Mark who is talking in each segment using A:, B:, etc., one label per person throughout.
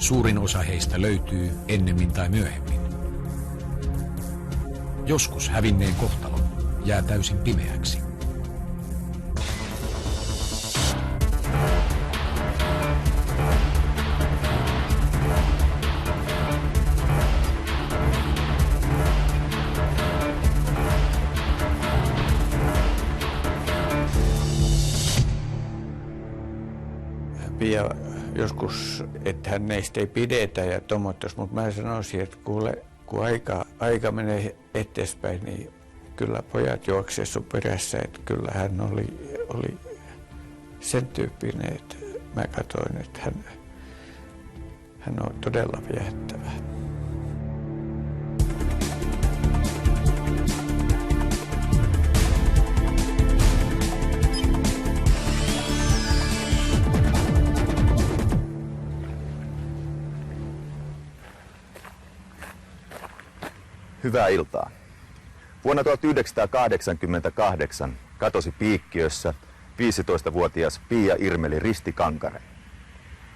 A: suurin osa heistä löytyy ennemmin tai myöhemmin. Joskus hävinneen kohtalo jää täysin pimeäksi.
B: Pia joskus, että hän meistä ei pidetä ja tommoittais, mutta mä sanoisin, että kuule, kun aika menee eteenpäin, niin kyllä pojat juoksee sun perässä, että kyllä hän oli sen tyyppinen, että mä katsoin, että hän on todella viehättävä.
C: Hyvää iltaa. Vuonna 1988 katosi Piikkiössä 15-vuotias Pia Irmeli Ristikankare.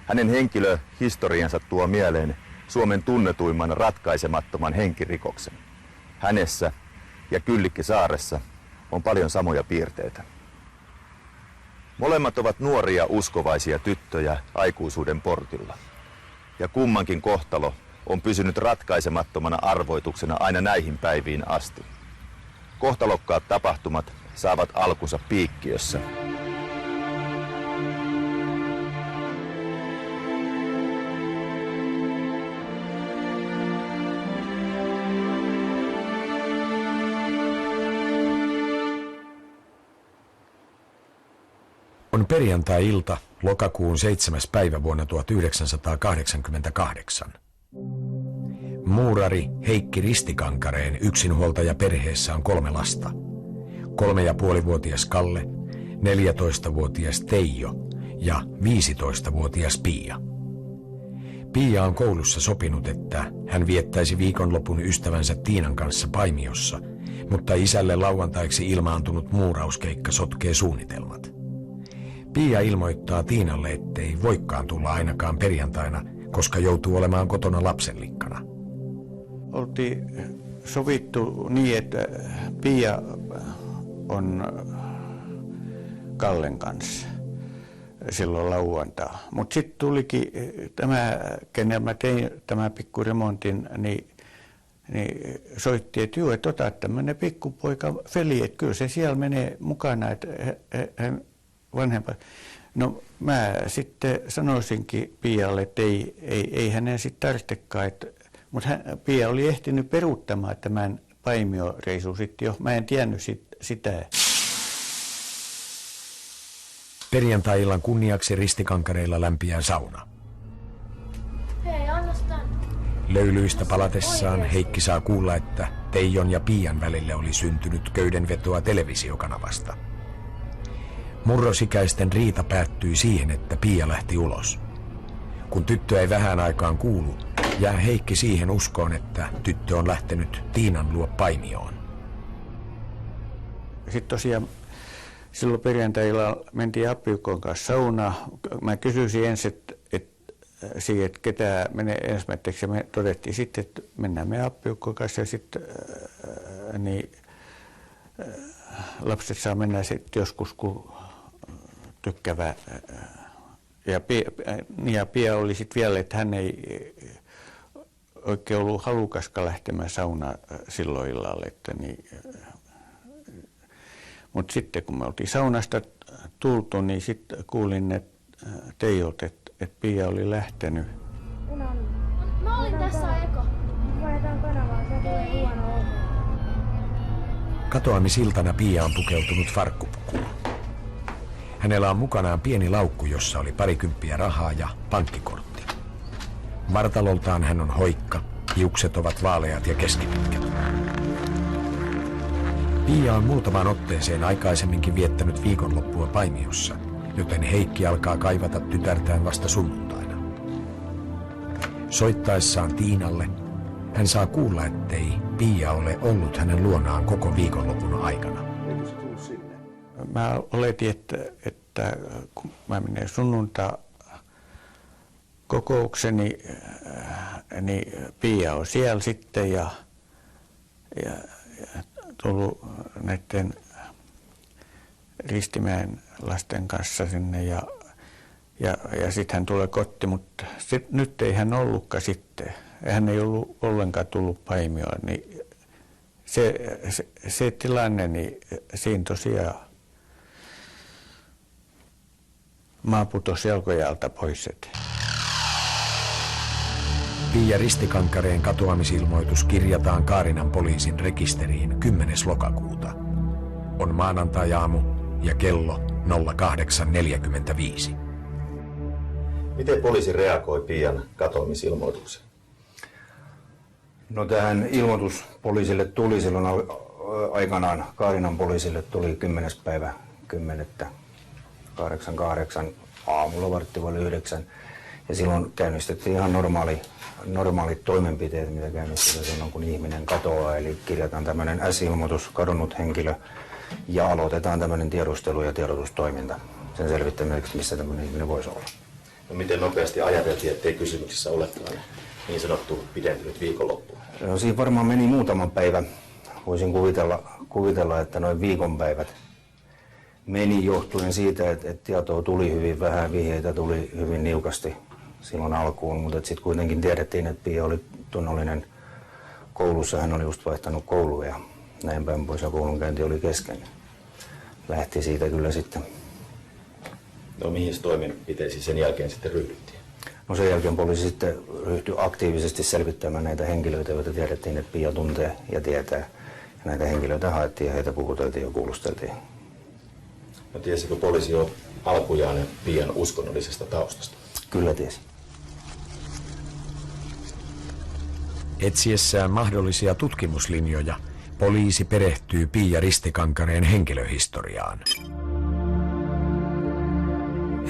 C: Hänen henkilöhistoriansa tuo mieleen Suomen tunnetuimman ratkaisemattoman henkirikoksen. Hänessä ja Kyllikkisaaressa on paljon samoja piirteitä. Molemmat ovat nuoria uskovaisia tyttöjä aikuisuuden portilla. Ja kummankin kohtalo on pysynyt ratkaisemattomana arvoituksena aina näihin päiviin asti. Kohtalokkaat tapahtumat saavat alkunsa Piikkiössä.
A: On perjantai-ilta, lokakuun 7. päivä vuonna 1988. Muurari Heikki Ristikankareen yksinhuoltaja perheessä on 3 lasta. 3,5-vuotias Kalle, 14-vuotias Teijo ja 15-vuotias Pia. Pia on koulussa sopinut, että hän viettäisi viikonlopun ystävänsä Tiinan kanssa Paimiossa, mutta isälle lauantaiksi ilmaantunut muurauskeikka sotkee suunnitelmat. Pia ilmoittaa Tiinalle, ettei voikaan tulla ainakaan perjantaina, koska joutuu olemaan kotona lapsenlikkana.
B: Oltiin sovittu niin, että Pia on Kallen kanssa silloin lauantaa. Mutta sitten tulikin tämä, kenellä mä tein tämän pikkuremontin, niin soitti, että juu, että ota tämmöinen pikkupoika Feli, että kyllä se siellä menee mukana, että hän vanhempa. No mä sitten sanoisinkin Pialle, että ei hänen sitten tarvitsekaan, mutta Pia oli ehtinyt peruuttamaan tämän Paimio-reisun sitten jo. Mä en tiennyt sitä.
A: Perjantai-illan kunniaksi Ristikankareilla lämpiää sauna.
D: Hei, annas tän.
A: Löylyistä palatessaan Heikki saa kuulla, että Teijon ja Pian välille oli syntynyt köydenvetoa televisiokanavasta. Murrosikäisten riita päättyi siihen, että Pia lähti ulos. Kun tyttö ei vähän aikaan kuulu, jää Heikki siihen uskoon, että tyttö on lähtenyt Tiinan luo Paimioon.
B: Sitten tosiaan silloin perjantai-illalla mentiin appiukon kanssa saunaan. Mä kysyisin ensin, että ketä menee ensimmäiseksi. Me todettiin sitten, että mennään me appiukon kanssa ja sitten lapset saa mennä sitten joskus, kun tykkäävä. Ja Pia oli sitten vielä, että hän ei oikein ollut halukaskaan lähtemään saunaan silloin illalla. Mutta sitten kun me oltiin saunasta tultu, niin sitten kuulin Teijolta, että Pia oli lähtenyt.
D: Mä olin tässä eko.
E: Vaihdetaan kanavaa, se tulee huono ohjelma.
A: Katoamisiltana Pia on pukeutunut farkkupukuun. Hänellä on mukanaan pieni laukku, jossa oli 20 rahaa ja pankkikortti. Vartaloltaan hän on hoikka, hiukset ovat vaaleat ja keskipitkät. Pia on muutamaan otteeseen aikaisemminkin viettänyt viikonloppua Paimiossa, joten Heikki alkaa kaivata tytärtään vasta sunnuntaina. Soittaessaan Tiinalle hän saa kuulla, ettei Pia ole ollut hänen luonaan koko viikonlopun aikana.
B: Mä oletin, että kun mä menen sunnuntai kokoukseni, niin Pia on siellä sitten ja tullut näiden Ristimäen lasten kanssa sinne ja sitten hän tulee kotiin, mutta nyt ei hän ollutkaan sitten. Hän ei ollut ollenkaan tullut Paimioon, niin se tilanne, niin siinä tosiaan maa putosi jalkojalta pois.
A: Pia Ristikankareen katoamisilmoitus kirjataan Kaarinan poliisin rekisteriin 10. lokakuuta. On maanantai-aamu ja kello 08.45.
C: Miten poliisi reagoi Pian katoamisilmoitukseen?
F: No tähän ilmoitus poliisille tuli silloin aikanaan, Kaarinan poliisille tuli 10. päivä 10.88 aamulla 8:15. Ja silloin käynnistettiin ihan normaalit toimenpiteet, mitä käynnistetään silloin, kun ihminen katoaa. Eli kirjataan tämmöinen S-ilmoitus, kadonnut henkilö, ja aloitetaan tämmöinen tiedustelu- ja tiedotustoiminta sen selvittämiseksi, missä tämmöinen ihminen voisi olla.
C: No miten nopeasti ajateltiin, ettei kysymyksessä olekaan niin sanottu pidentynyt viikonloppu?
F: No siinä varmaan meni muutama päivä. Voisin kuvitella, että noin viikonpäivät meni johtuen siitä, että tietoa tuli hyvin vähän, vihjeitä tuli hyvin niukasti silloin alkuun, mutta sitten kuitenkin tiedettiin, että Pia oli tunnollinen koulussa, hän oli just vaihtanut koulua ja näin päin pois ja koulunkäynti oli kesken. Lähti siitä kyllä sitten.
C: No mihin toimenpiteisiin sen jälkeen sitten ryhdyttiin?
F: No sen jälkeen poliisi sitten ryhtyi aktiivisesti selvittämään näitä henkilöitä, joita tiedettiin, että Pia tuntee ja tietää. Ja näitä henkilöitä haettiin ja heitä puhuteltiin ja kuulusteltiin.
C: No tiesikö poliisi jo alkujaan Pian uskonnollisesta taustasta?
F: Kyllä tiesi.
A: Etsiessään mahdollisia tutkimuslinjoja poliisi perehtyy Pia Ristikankareen henkilöhistoriaan.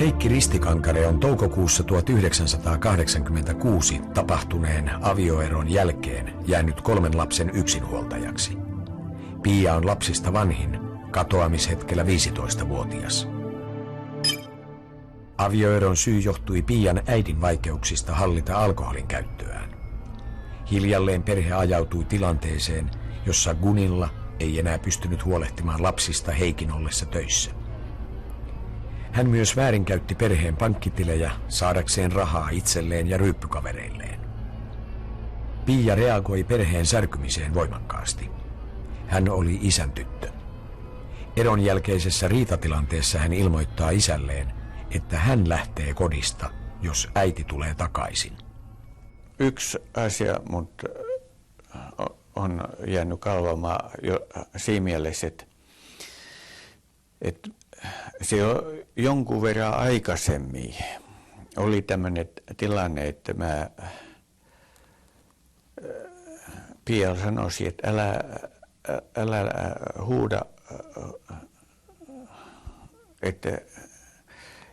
A: Heikki Ristikankare on toukokuussa 1986 tapahtuneen avioeron jälkeen jäänyt 3 lapsen yksinhuoltajaksi. Pia on lapsista vanhin, katoamishetkellä 15-vuotias. Avioeron syy johtui Pian äidin vaikeuksista hallita alkoholin käyttöään. Hiljalleen perhe ajautui tilanteeseen, jossa Gunilla ei enää pystynyt huolehtimaan lapsista Heikin ollessa töissä. Hän myös väärinkäytti perheen pankkitilejä saadakseen rahaa itselleen ja ryyppykavereilleen. Pia reagoi perheen särkymiseen voimakkaasti. Hän oli isän tyttö. Eron jälkeisessä riitatilanteessa hän ilmoittaa isälleen, että hän lähtee kodista, jos äiti tulee takaisin.
B: Yksi asia mutta on jäänyt kalvamaan jo siinä mielessä, että se on jonkun verran aikaisemmin oli tämmöinen tilanne, että mä Pia sanoisin, että älä huuda, että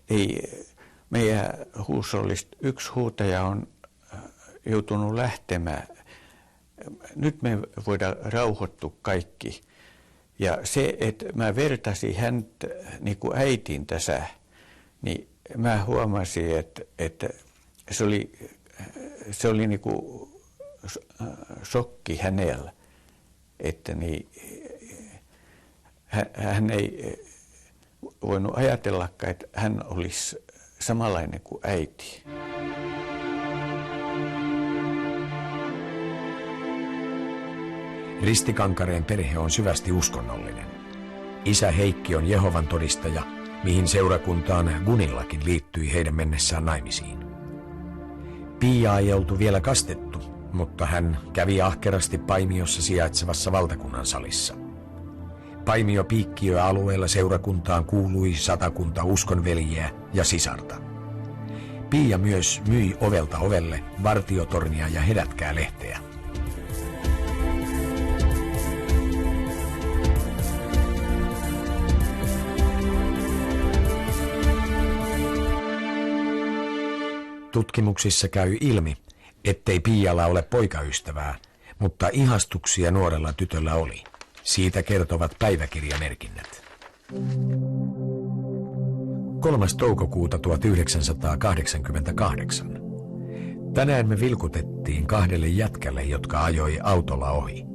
B: ei meidän huusollista yksi huutaja on joutunut lähtemään. Nyt me voidaan rauhoittua kaikki. Ja se, että mä vertasin häntä niin kuin äitiin tässä, niin mä huomasin, että se oli niin kuin shokki hänellä, että niin, hän ei voinut ajatellakaan, että hän olisi samanlainen kuin äiti.
A: Ristikankareen perhe on syvästi uskonnollinen. Isä Heikki on Jehovan todistaja, mihin seurakuntaan Gunillakin liittyi heidän mennessään naimisiin. Pia ei oltu vielä kastettu, mutta hän kävi ahkerasti Paimiossa sijaitsevassa valtakunnan salissa. Paimio-Piikkiö-alueella seurakuntaan kuului 100 uskonveljeä ja sisarta. Pia myös myi ovelta ovelle Vartiotornia ja Hedätkää lehteä. Tutkimuksissa käy ilmi, ettei Pialla ole poikaystävää, mutta ihastuksia nuorella tytöllä oli. Siitä kertovat päiväkirjamerkinnät. 3. toukokuuta 1988. Tänään me vilkutettiin 2 jätkälle, jotka ajoi autolla ohi.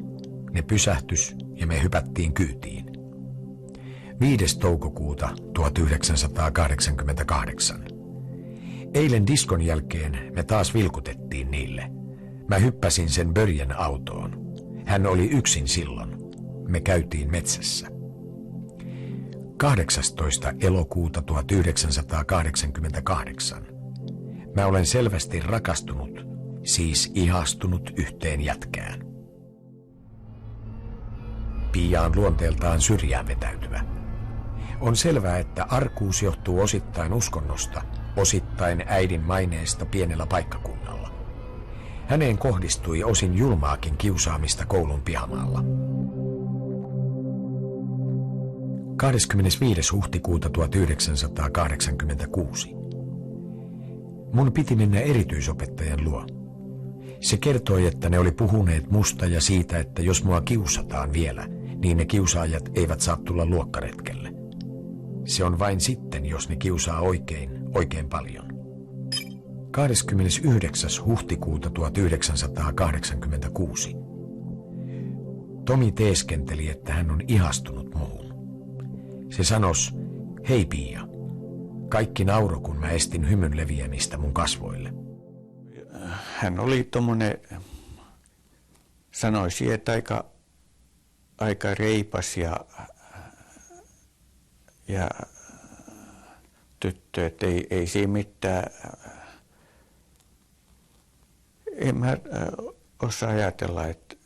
A: Ne pysähtys ja me hypättiin kyytiin. 5. toukokuuta 1988. Eilen diskon jälkeen me taas vilkutettiin niille. Mä hyppäsin sen Börjen autoon. Hän oli yksin silloin. Me käytiin metsässä. 18. elokuuta 1988. Mä olen selvästi rakastunut, siis ihastunut yhteen jätkään. Pia on luonteeltaan syrjään vetäytyvä. On selvää, että arkuus johtuu osittain uskonnosta, osittain äidin maineesta pienellä paikkakunnalla. Häneen kohdistui osin julmaakin kiusaamista koulun pihamaalla. 25. huhtikuuta 1986. Mun piti mennä erityisopettajan luo. Se kertoi, että ne oli puhuneet musta ja siitä, että jos mua kiusataan vielä, niin ne kiusaajat eivät saa tulla luokkaretkelle. Se on vain sitten, jos ne kiusaa oikein paljon. 29. huhtikuuta 1986. Tomi teeskenteli, että hän on ihastunut muhun. Se sanos, hei Pia. Kaikki nauro, kun mä estin hymyn leviämistä mun kasvoille.
B: Hän oli tommonen, sanoisin, että aika reipas ja tyttö, että ei siinä mitään. En mä osaa ajatella, että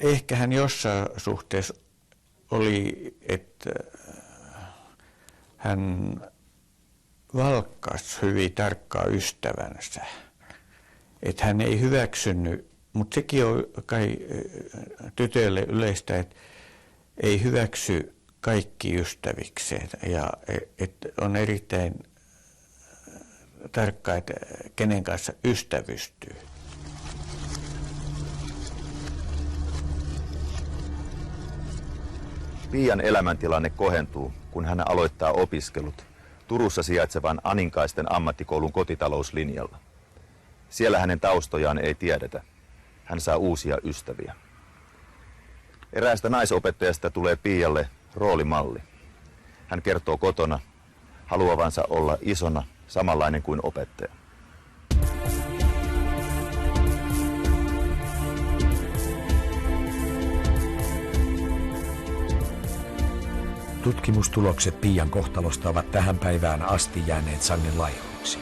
B: ehkä hän jossain suhteessa oli, että hän valkkasi hyvin tarkkaan ystävänsä. Että hän ei hyväksynyt, mutta sekin on kai tytöille yleistä, että ei hyväksy kaikki ystävikseen ja että on erittäin tarkkaa, että kenen kanssa ystävystyy.
C: Pian elämäntilanne kohentuu, kun hän aloittaa opiskelut Turussa sijaitsevan Aninkaisten ammattikoulun kotitalouslinjalla. Siellä hänen taustojaan ei tiedetä. Hän saa uusia ystäviä. Eräästä naisopettajasta tulee Pialle roolimalli. Hän kertoo kotona haluavansa olla isona, samanlainen kuin opettaja.
A: Tutkimustulokset Pian kohtalosta ovat tähän päivään asti jääneet sangen laihoiksi.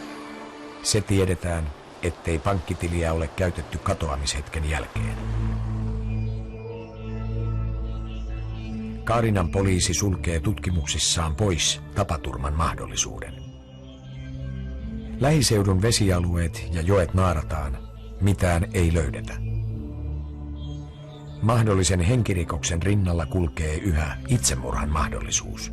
A: Se tiedetään, ettei pankkitiliä ole käytetty katoamishetken jälkeen. Kaarinan poliisi sulkee tutkimuksissaan pois tapaturman mahdollisuuden. Lähiseudun vesialueet ja joet naarataan, mitään ei löydetä. Mahdollisen henkirikoksen rinnalla kulkee yhä itsemurhan mahdollisuus.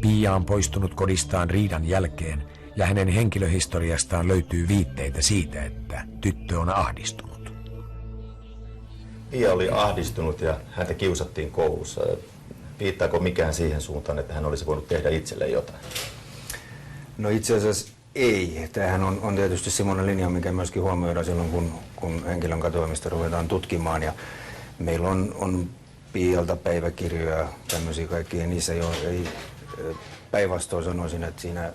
A: Pia on poistunut kodistaan riidan jälkeen ja hänen henkilöhistoriastaan löytyy viitteitä siitä, että tyttö on ahdistunut.
C: Pia oli ahdistunut ja häntä kiusattiin koulussa. Viittaako mikään siihen suuntaan, että hän olisi voinut tehdä itselleen jotain?
F: No itse asiassa ei. Tämähän on tietysti semmoinen linja, mikä myöskin huomioidaan silloin, kun henkilön katoamista ruvetaan tutkimaan. Ja meillä on Pialta päiväkirjoja, tämmöisiä kaikkia, niissä ei päinvastoin sanoisin, että siinä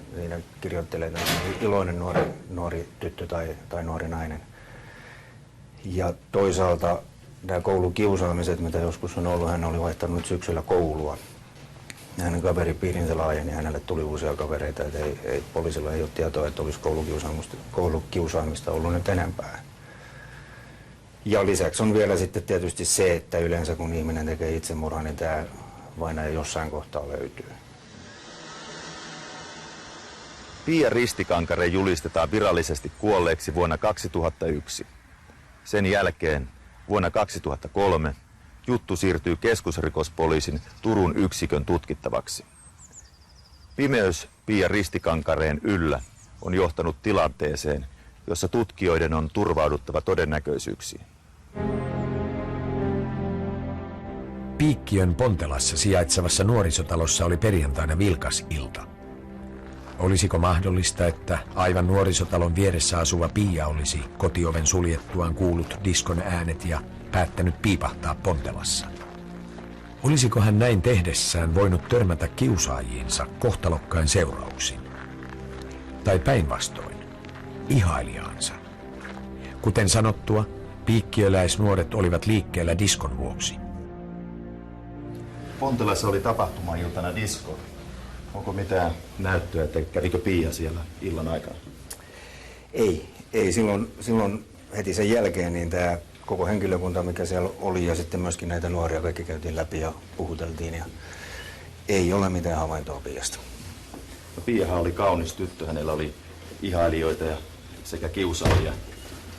F: kirjoittelee iloinen nuori tyttö tai nuori nainen. Ja toisaalta nämä koulukiusaamiset, mitä joskus on ollut, hän oli vaihtanut nyt syksyllä koulua. Hänen kaveripiirinsä laajeni, hänelle tuli uusia kavereita, että poliisilla ei ole tietoa, että olisi koulukiusaamista ollut nyt enempää. Ja lisäksi on vielä sitten tietysti se, että yleensä kun ihminen tekee itsemurhaa, niin tämä vainaja jossain kohtaa löytyy.
C: Pia Ristikankare julistetaan virallisesti kuolleeksi vuonna 2001. Sen jälkeen vuonna 2003 juttu siirtyy keskusrikospoliisin Turun yksikön tutkittavaksi. Pimeys Pia Ristikankareen yllä on johtanut tilanteeseen, jossa tutkijoiden on turvauduttava todennäköisyyksiin.
A: Piikkiön Pontelassa sijaitsevassa nuorisotalossa oli perjantaina vilkas ilta. Olisiko mahdollista, että aivan nuorisotalon vieressä asuva Pia olisi kotioven suljettuaan kuullut diskon äänet ja päättänyt piipahtaa Pontelassa? Olisiko hän näin tehdessään voinut törmätä kiusaajiinsa kohtalokkain seurauksin? Tai päinvastoin, ihailijaansa? Kuten sanottua, piikkiöläisnuoret olivat liikkeellä diskon vuoksi.
C: Pontelassa oli tapahtuma-iltana disko. Onko mitään näyttöä, että kävikö Pia siellä illan aikana?
F: Ei. Silloin heti sen jälkeen niin tämä koko henkilökunta, mikä siellä oli, ja sitten myöskin näitä nuoria kaikki käytiin läpi ja puhuteltiin. Ja ei ole mitään havaintoa Piasta.
C: No, Piahan oli kaunis tyttö, hänellä oli ihailijoita ja sekä kiusaajia.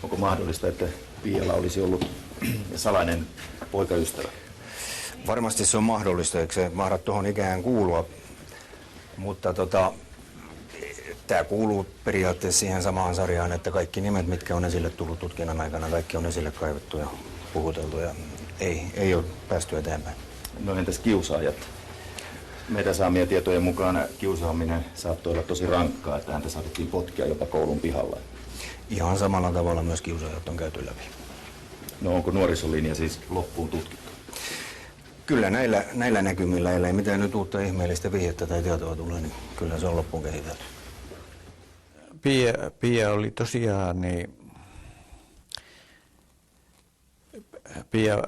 C: Onko mahdollista, että Pialla olisi ollut salainen poikaystävä?
F: Varmasti se on mahdollista, eikö se mahda tuohon ikään kuulua. Mutta tämä kuuluu periaatteessa siihen samaan sarjaan, että kaikki nimet, mitkä on esille tullut tutkinnan aikana, kaikki on esille kaivettu ja puhuteltu ja ei ole päästy eteenpäin.
C: No entäs kiusaajat? Meidän saamien tietojen mukaan kiusaaminen saattoi olla tosi rankkaa, että häntä saatettiin potkia jopa koulun pihalla.
F: Ihan samalla tavalla myös kiusaajat on käyty läpi.
C: No onko nuorisolinja siis loppuun tutkittu?
F: Kyllä näillä näkymillä, ellei mitään nyt uutta ihmeellistä vihjettä tai tietoa tule, niin kyllä se on loppuun kehitelty.
B: Pia oli tosiaan, Pia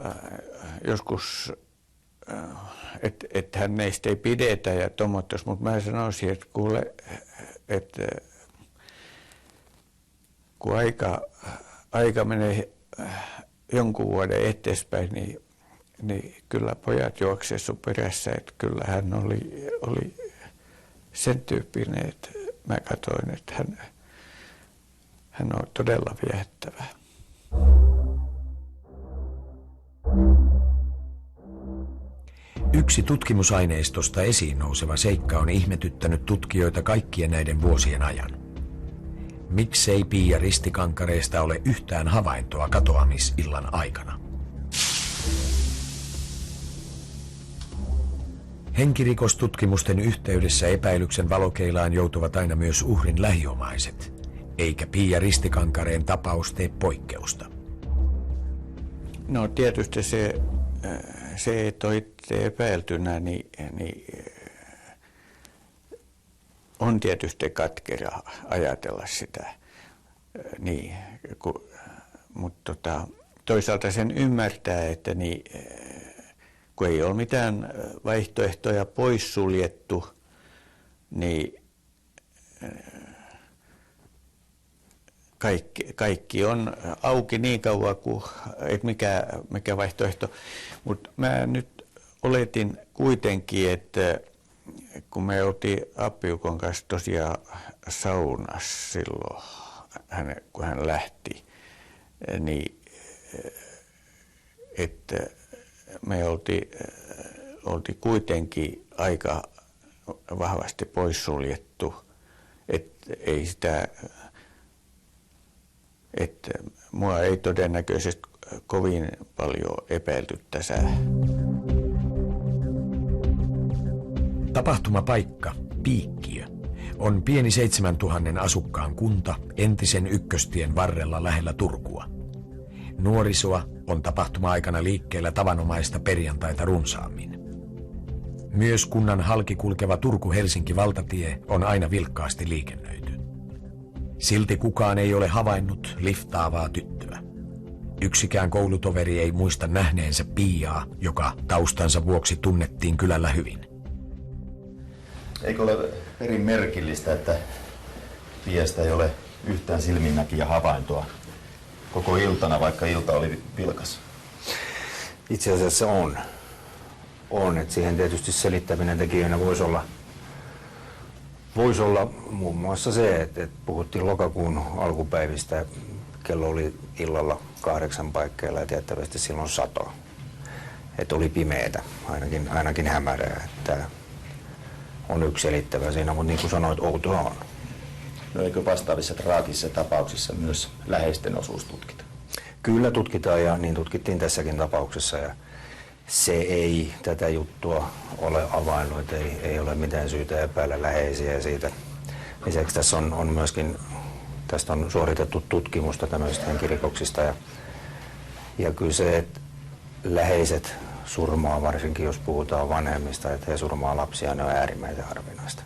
B: joskus, että hänestä ei pidetä ja tommoittais, mutta mä sanoisin, että kuule, että kun aika menee jonkun vuoden eteenpäin, niin kyllä pojat juoksee sun perässä, että kyllä hän oli sen tyyppinen, että mä katsoin, että hän on todella viehättävä.
A: Yksi tutkimusaineistosta esiin nouseva seikka on ihmetyttänyt tutkijoita kaikkien näiden vuosien ajan. Miksei Pia Ristikankareesta ole yhtään havaintoa katoamisillan aikana? Henkirikostutkimusten yhteydessä epäilyksen valokeilaan joutuvat aina myös uhrin lähiomaiset, eikä Pia Ristikankareen tapaus tee poikkeusta.
B: No tietysti se että oitte epäiltynä, niin on tietysti katkera ajatella sitä. Mutta toisaalta sen ymmärtää, että kun ei ole mitään vaihtoehtoja poissuljettu, niin kaikki on auki niin kauan kuin, että mikä vaihtoehto. Mutta mä nyt oletin kuitenkin, että kun me oltiin appiukon kanssa tosiaan saunassa silloin, kun hän lähti, niin että me oltiin kuitenkin aika vahvasti poissuljettu, että ei sitä, että mua ei todennäköisesti kovin paljon epäilty tässä.
A: Tapahtumapaikka, Piikkiö, on pieni 7000 asukkaan kunta entisen Ykköstien varrella lähellä Turkua. Nuorisoa on tapahtuma-aikana liikkeellä tavanomaista perjantaita runsaammin. Myös kunnan halki kulkeva Turku-Helsinki-valtatie on aina vilkkaasti liikennöity. Silti kukaan ei ole havainnut liftaavaa tyttöä. Yksikään koulutoveri ei muista nähneensä Piaa, joka taustansa vuoksi tunnettiin kylällä hyvin.
C: Eikö ole perin merkillistä, että Piasta ei ole yhtään silminnäkijä havaintoa koko iltana, vaikka ilta oli vilkas?
F: Itse asiassa on, että siihen tietysti selittäminen tekijöinä voisi olla muun muassa se, että puhuttiin lokakuun alkupäivistä, kello oli illalla 8 paikkeilla ja tiettävästi silloin sato. Että oli pimeätä, ainakin hämärää. Että on yksi selittävä siinä, mutta niin kuin sanoit, outoa on.
C: No eikö vastaavissa traagisissa tapauksissa myös läheisten osuus tutkita?
F: Kyllä tutkitaan ja niin tutkittiin tässäkin tapauksessa. se ei tätä juttua ole avainnut, ei ole mitään syytä epäillä läheisiä siitä. Lisäksi tässä on myöskin, tästä on suoritettu tutkimusta tämmöisistä henkirikoksista ja kyllä se, että läheiset surmaa, varsinkin jos puhutaan vanhemmista, että he surmaa lapsia, ne on äärimmäisen harvinaista.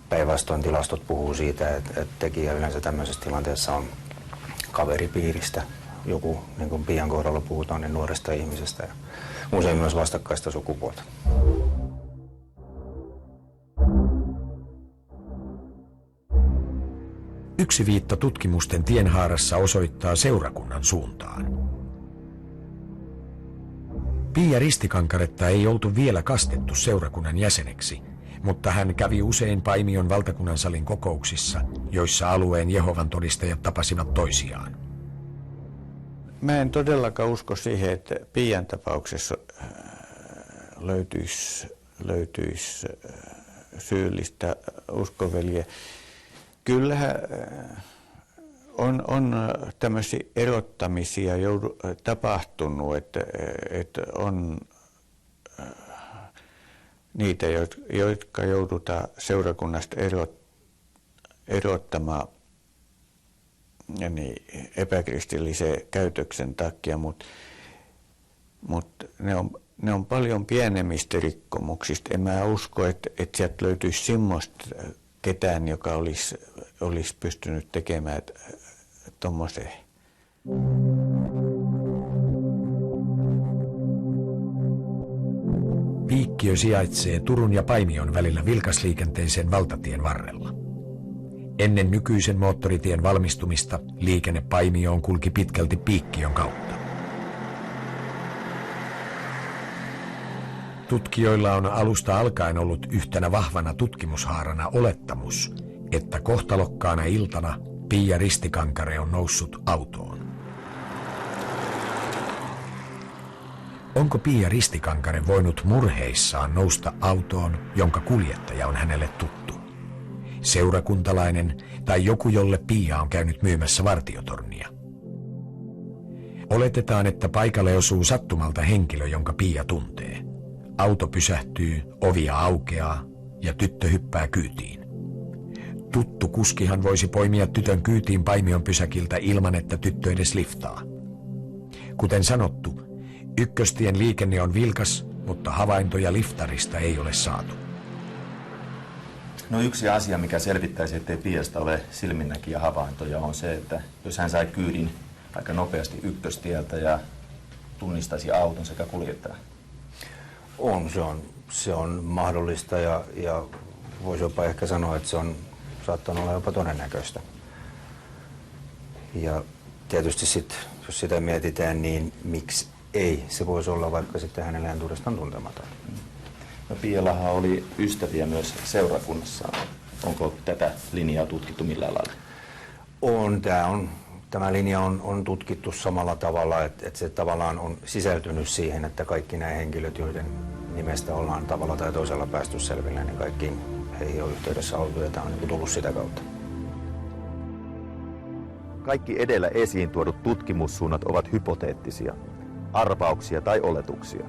F: Päinvastoin tilastot puhuu siitä, että tekijä yleensä tämmöisessä tilanteessa on kaveripiiristä. Joku, niin kuin Pian kohdalla puhutaan, niin nuoresta ihmisestä ja usein myös vastakkaista sukupuolta.
A: Yksi viitta tutkimusten tienhaarassa osoittaa seurakunnan suuntaan. Pia Ristikankaretta ei oltu vielä kastettu seurakunnan jäseneksi, mutta hän kävi usein Paimion valtakunnansalin kokouksissa, joissa alueen Jehovan todistajat tapasivat toisiaan.
B: Mä en todellakaan usko siihen, että Pian tapauksessa löytyisi syyllistä uskonveljeä. Kyllähän on tämmöisiä erottamisia tapahtunut, että on niitä, jotka joudutaan seurakunnasta erottamaan niin epäkristillisen käytöksen takia, mutta ne on paljon pienemmistä rikkomuksista. En mä usko, että sieltä löytyisi semmoista ketään, joka olisi pystynyt tekemään tuommoisen.
A: Piikkiö sijaitsee Turun ja Paimion välillä vilkasliikenteisen valtatien varrella. Ennen nykyisen moottoritien valmistumista liikenne Paimioon kulki pitkälti Piikkiön kautta. Tutkijoilla on alusta alkaen ollut yhtenä vahvana tutkimushaarana olettamus, että kohtalokkaana iltana Pia Ristikankare on noussut autoon. Onko Pia Ristikankare voinut murheissaan nousta autoon, jonka kuljettaja on hänelle tuttu? Seurakuntalainen tai joku, jolle Pia on käynyt myymässä vartiotornia. Oletetaan, että paikalle osuu sattumalta henkilö, jonka Pia tuntee. Auto pysähtyy, ovia aukeaa ja tyttö hyppää kyytiin. Tuttu kuskihan voisi poimia tytön kyytiin Paimion pysäkiltä ilman, että tyttö edes liftaa. Kuten sanottu, ykköstien liikenne on vilkas, mutta havaintoja liftarista ei ole saatu.
C: No yksi asia, mikä selvittäisi, ettei Piasta ole silminnäkijä havaintoja, on se, että jos hän sai kyydin aika nopeasti ykköstieltä ja tunnistaisi auton sekä kuljettaja.
F: Se on mahdollista ja voisi jopa ehkä sanoa, että se on saattanut olla jopa todennäköistä. Ja tietysti sitten, jos sitä mietitään, niin miksi ei? Se voisi olla vaikka sitten hänelle entuudestaan tuntematon.
C: No Pialahan oli ystäviä myös seurakunnassa. Onko tätä linjaa tutkittu millään lailla?
F: Tämä linja on tutkittu samalla tavalla, että se tavallaan on sisältynyt siihen, että kaikki nämä henkilöt, joiden nimestä ollaan tavalla tai toisella päästy selville, niin kaikkiin heihin on yhteydessä oltu ja tämä on niin tullut sitä kautta.
C: Kaikki edellä esiin tuodut tutkimussuunnat ovat hypoteettisia, arvauksia tai oletuksia.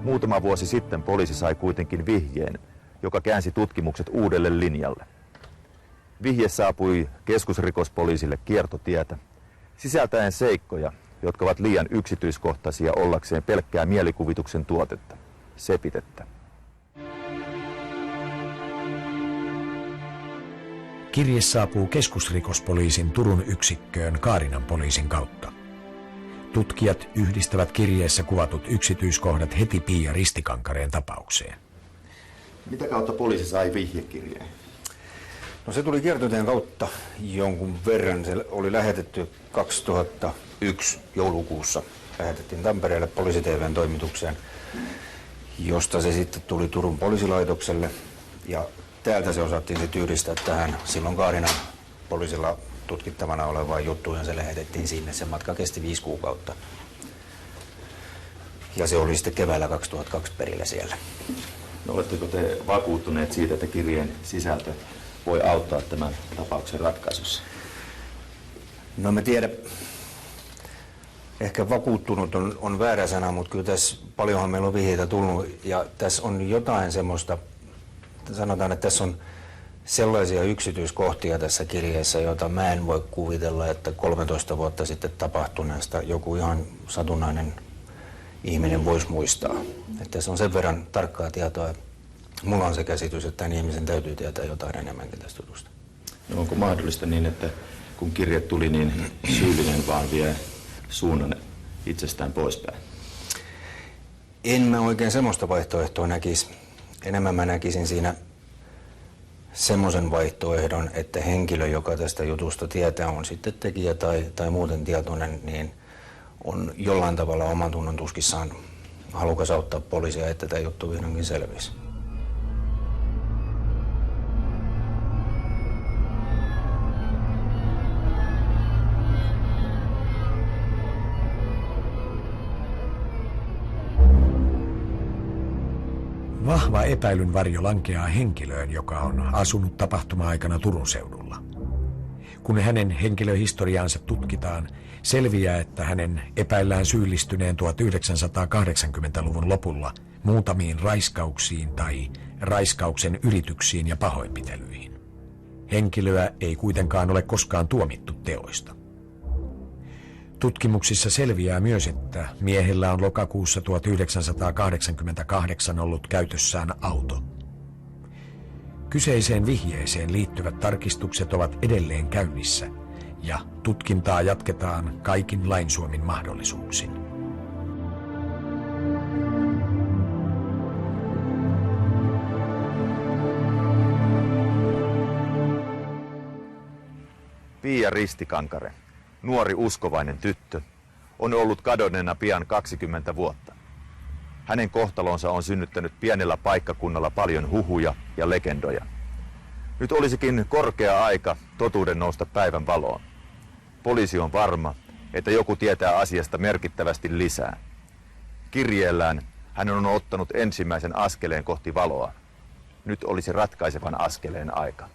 C: Muutama vuosi sitten poliisi sai kuitenkin vihjeen, joka käänsi tutkimukset uudelle linjalle. Vihje saapui keskusrikospoliisille kiertotietä, sisältäen seikkoja, jotka ovat liian yksityiskohtaisia ollakseen pelkkää mielikuvituksen tuotetta, sepitettä.
A: Kirje saapuu keskusrikospoliisin Turun yksikköön Kaarinan poliisin kautta. Tutkijat yhdistävät kirjeessä kuvatut yksityiskohdat heti Pia Ristikankareen tapaukseen.
C: Mitä kautta poliisi sai vihjekirjeen?
F: No se tuli kiertoteen kautta jonkun verran. Se oli lähetetty 2001 joulukuussa. Lähetettiin Tampereelle Poliisi-TV:n toimitukseen, josta se sitten tuli Turun poliisilaitokselle. Ja täältä se osattiin sitten yhdistää tähän silloin Kaarinan poliisilla tutkittavana olevaan juttuun ja se lähetettiin sinne. Se matka kesti 5 kuukautta. Ja se oli sitten keväällä 2002 perillä siellä.
C: No, oletteko te vakuuttuneet siitä, että kirjeen sisältö voi auttaa tämän tapauksen ratkaisussa?
F: No mä tiedän. ehkä vakuuttunut on väärä sana, mutta kyllä tässä paljonhan meillä on vihjeitä tullut ja tässä on jotain semmoista, sanotaan, että tässä on sellaisia yksityiskohtia tässä kirjeessä, joita mä en voi kuvitella, että 13 vuotta sitten tapahtuneesta joku ihan satunnainen ihminen voisi muistaa. Että tässä on sen verran tarkkaa tietoa. Mulla on se käsitys, että tämän ihmisen täytyy tietää jotain enemmänkin tästä jutusta.
G: No onko mahdollista niin, että kun kirje tuli, niin syyllinen vaan vie suunnan itsestään poispäin?
F: En mä oikein semmoista vaihtoehtoa näkisi. Enemmän mä näkisin siinä semmoisen vaihtoehdon, että henkilö, joka tästä jutusta tietää, on sitten tekijä tai muuten tietoinen, niin on jollain tavalla oman tunnon tuskissaan halukas auttaa poliisia, että tämä juttu vihdoinkin selvisi.
A: Vahva epäilyn varjo lankeaa henkilöön, joka on asunut tapahtuma-aikana Turun seudulla. Kun hänen henkilöhistoriaansa tutkitaan, selviää, että hänen epäillään syyllistyneen 1980-luvun lopulla muutamiin raiskauksiin tai raiskauksen yrityksiin ja pahoinpitelyihin. Henkilöä ei kuitenkaan ole koskaan tuomittu teoista. Tutkimuksissa selviää myös, että miehellä on lokakuussa 1988 ollut käytössään auto. Kyseiseen vihjeeseen liittyvät tarkistukset ovat edelleen käynnissä ja tutkintaa jatketaan kaikin lainsuomin mahdollisuuksin.
C: Pia Ristikankare, nuori uskovainen tyttö, on ollut kadonneena pian 20 vuotta. Hänen kohtalonsa on synnyttänyt pienellä paikkakunnalla paljon huhuja ja legendoja. Nyt olisikin korkea aika totuuden nousta päivän valoon. Poliisi on varma, että joku tietää asiasta merkittävästi lisää. Kirjeellään hän on ottanut ensimmäisen askeleen kohti valoa. Nyt olisi ratkaisevan askeleen aika.